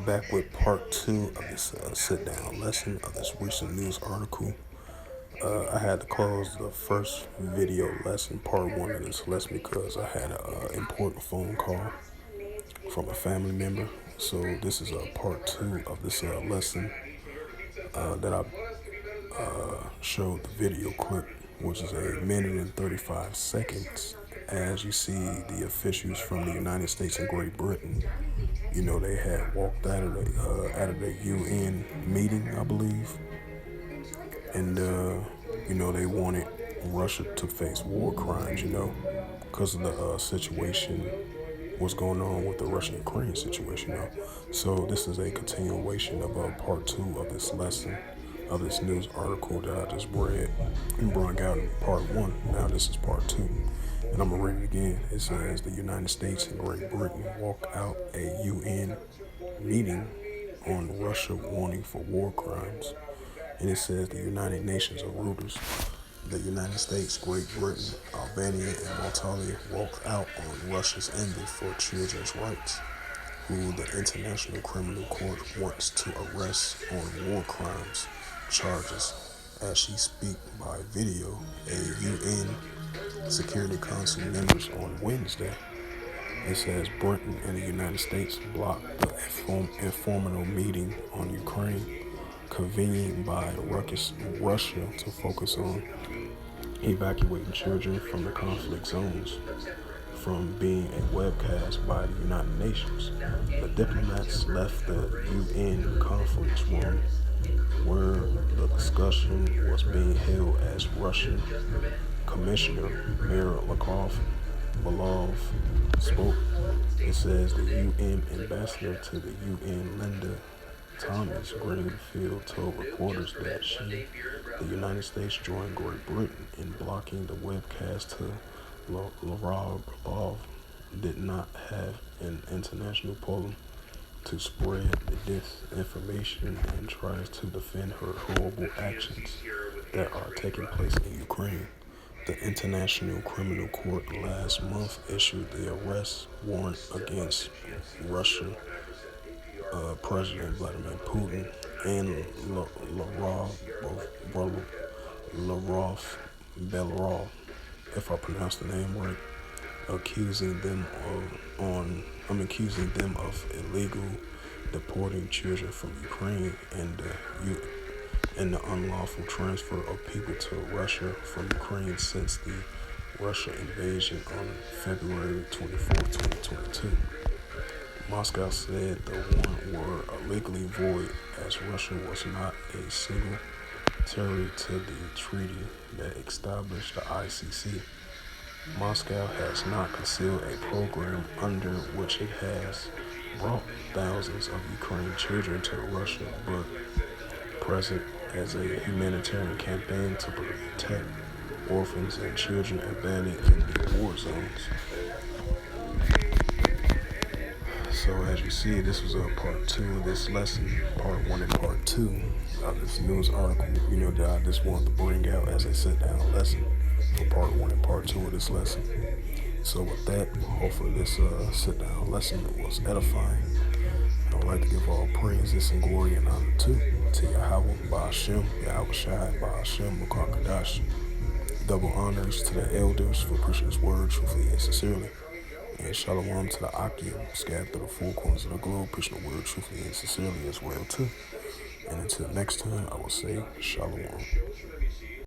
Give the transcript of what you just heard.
Back with part two of this sit down lesson of this recent news article. I had to close the first video lesson, part one of this lesson, because I had an important phone call from a family member. So, this is part two of this lesson that I showed the video clip, which is a minute and 35 seconds. As you see, the officials from the United States and Great Britain, they had walked out of the UN meeting, I believe, and they wanted Russia to face war crimes, because of the situation what's going on with the Russian-Ukraine situation now. So this is a continuation of part two of this lesson, of this news article that I just read and brought out in part one. Now this is part two. And I'm going to read it again. It says the United States and Great Britain walk out a UN meeting on Russia warning for war crimes. And it says the United Nations of Reuters. The United States, Great Britain, Albania, and Malta walked out on Russia's envy for children's rights, who the International Criminal Court wants to arrest on war crimes charges. As she speak by video, a UN Security Council members on Wednesday. It says Britain and the United States blocked the informal meeting on Ukraine, convened by Russia to focus on evacuating children from the conflict zones from being a webcast by the United Nations. The diplomats left the UN conference room where the discussion was being held as Russian Commissioner Mayor Belov spoke. It says the UN ambassador to the UN, Linda Thomas Greenfield, told reporters that the United States, joined Great Britain in blocking the webcast to Lavrov did not have an international problem to spread the disinformation and tries to defend her horrible actions that are taking place in Ukraine. The International Criminal Court last month issued the arrest warrant against Russian President Vladimir Putin and Belorov, if I pronounce the name right, accusing them of illegal deporting children from Ukraine and the unlawful transfer of people to Russia from Ukraine since the Russia invasion on February 24, 2022. Moscow said the warrant were legally void as Russia was not a signatory to the treaty that established the ICC. Moscow has not concealed a program under which it has brought thousands of Ukrainian children to Russia, but present as a humanitarian campaign to protect orphans and children abandoned in the war zones. So as you see, this was part two of this lesson, part one and part two of this news article, that I just wanted to bring out as a sit-down lesson for part one and part two of this lesson. So with that, hopefully this sit-down lesson was edifying. I would like to give all praises and glory and honor to Yahweh, Ba'ashem, Yahweh Shai, Ba'ashem, Mukakadash. Double honors to the elders for preaching His word truthfully and sincerely. And shalom to the Akim, scattered through the four corners of the globe, preaching the word truthfully and sincerely as well too. And until next time, I will say shalom.